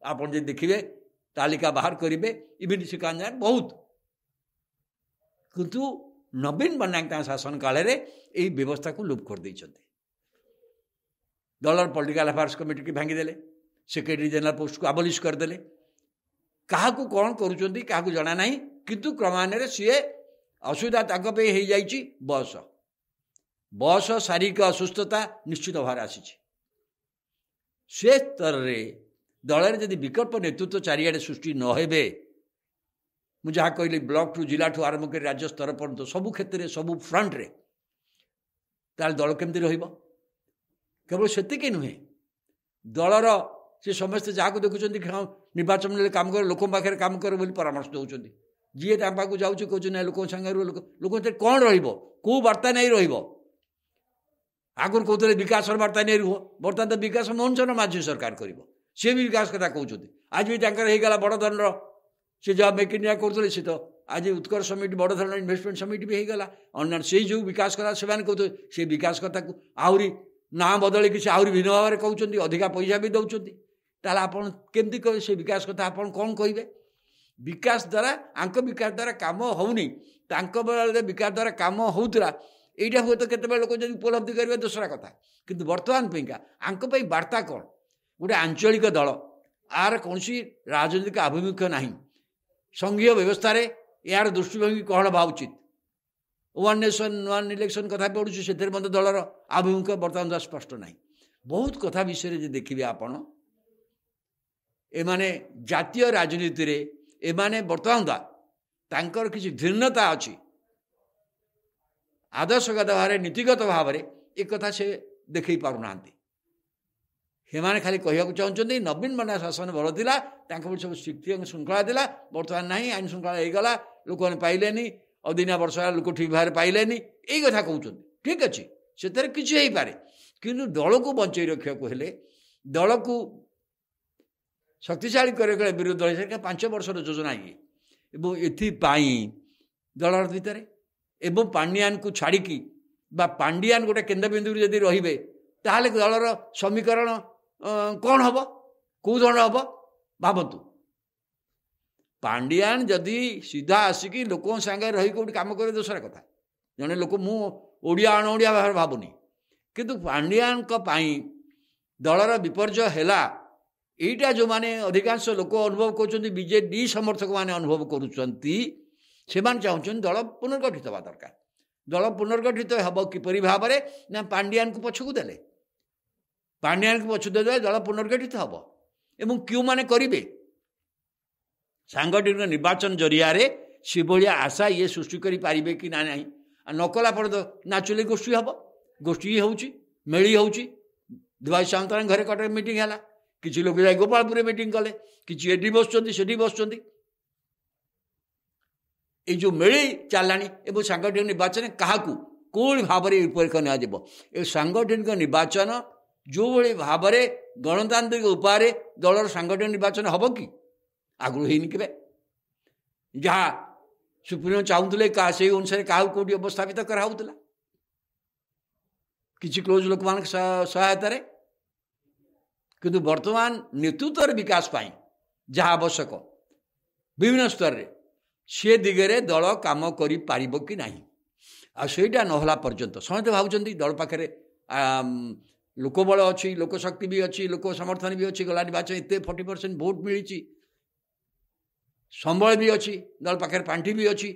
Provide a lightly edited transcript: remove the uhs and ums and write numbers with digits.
आपन जे देखिए तालिका बाहर करेंगे इवन से कहा बहुत किंतु नवीन पट्टनायक शासन काल में यही व्यवस्था को लुप कर दलर पॉलिटिकल अफेयर्स कमिटी की भांगीदेले सेक्रेटरी जनरल पोस्ट को आबलिश करदे क्या कौन करुँच जना ना किंतु क्रमान्वये सी असुविधा तक बयस बयस शारीरिक असुस्थता निश्चित भाव आसी से स्तर में दल में जदि विकल्प नेतृत्व चारिड़े सृष्टि नहे मुझे जहाँ कहली ब्लॉक ठू जिला ठू आरंभ कर राज्य स्तर पर्यंत सबू क्षेत्र में सबू फ्रंट रे ताल दल केमती केवल सेतिक नुहे दलर से समस्ते जहाँ देखुं निर्वाचन में काम कर लोक पाखे काम कर परामर्श दौरान जी पाक जाऊँ कहते लोक सांगे लोक कौन रो बार्ता नहीं रगुरी कहते विकास बार्ता नहीं रुह बर्तमान तो विकास मोहन चरण माझी सरकार कर सी भी विकास कथा कहते आज भी होगा बड़ धरण से जहाँ मेक इन इंडिया करते सी तो आज उत्कर्ष समिट बड़ धरण इन्वेस्टमेंट समिट भी होगा अन्य से जो विकास कथा से कहते से विकास कथा को आहरी ना बदल कि आहरी भिन्न भाव में कहते अधिका पैसा भी दौरान ताल आपन केमती कहे से विकास कथा आपन कौन कहे विकास द्वारा आंक विकास द्वारा काम होनी बेले विकास द्वारा काम होता यहाँ हूँ तो केत लोक जब उपलब्धि करेंगे दूसरा कथा किंतु बर्तमान पैंका आंक बार्ता कौन गोटे आंचलिक दल आर कौन राजनीतिक आभिमुख्य ना संघीय व्यवस्था यार दृष्टिभंगी कौन बा उचित वन नेशन वन इलेक्शन कथा पड़ू से दलर आभिमुख्य बर्तमान स्पष्ट ना बहुत कथा विषय देखिए आपण एमाने जातीय राजनीति रे एमाने बर्तमान तांकर किसी भिन्नता अच्छी आदर्शगत भाव नीतिगत भाव एक कथा से देखई पारना हेमाने खाली कहूँ चाहते नवीन पट्टनायक शासन भल था सब शिक्षी श्रृंखला था बर्तमान ना आईन श्रृंखला होगला लोक मैंने पाइले अदिनिया वर्ष लोक ठीक भाव पाइले यही कथा कहते ठीक अच्छे से किसी हो पारे कि दल को बंचाई रखा हेले दल को शक्तिशाली करे विरोध दल 5 वर्षर योजना ये एपाई दल भितर एवं पांडियान को छाड़ी पांडियान गोटे केन्द्रबिंदु जदि रे ताहले दलर समीकरण कौन हम कौ दल हम भावतु पांडियान जदि सीधा आसिक लोक सांगे रही कौट कम करे दूसरा कथा जड़े लोक मुझा अणओिया भाव भावुनी किंतु पांडियान दलर विपर्य है यहीटा जो माने अधिकांश लोक अनुभव कर बीजेडी समर्थक मैंने अनुभव कर चाहते दल पुनर्गठित हवा दरकार दल पुनर्गठित हम किपरि भाव ना पांडियान को पछकू देले पांडियान को पछ दे दल पुनर्गठित हम एवं क्यों माने करेंगे सांगठनिक निर्वाचन जरिया से भाया आशा ये सृष्टि करें कि ना नकला पर तो नाचुली गोष्ठी हम गोष्ठी होली हो दिवाई सावंतराय घरे कटक मीटिंग है किसी लोग जाए गोपालपुर मीटिंग कले कि एटी बस ये जो मेली चलला सांगठनिक निर्वाचन क्या कौन भाव में रूपरेख नि सांगठनिक निर्वाचन जो भाव में गणतांत्रिक उपाय दलर सांगठनिक निर्वाचन हम कि आगु है जहाँ सुप्रीम चाहूले से अनुसार क्या कौटी अवस्थापित कराला किसी क्लोज लोक मान सहायतार किंतु वर्तमान नेतृत्व विकास पाई जहाँ आवश्यक विभिन्न स्तर में से दिगरे दल काम करि पारिबो कि नहीं आईटा नहला पर्यंत समस्त भावुंट दल पाखे लोकबल अच्छी लोकशक्ति भी अच्छी लोक समर्थन भी अच्छी गला निर्वाचन इतने 40% भोट मिली संबल भी अच्छी दल पाखे पांठी भी अच्छी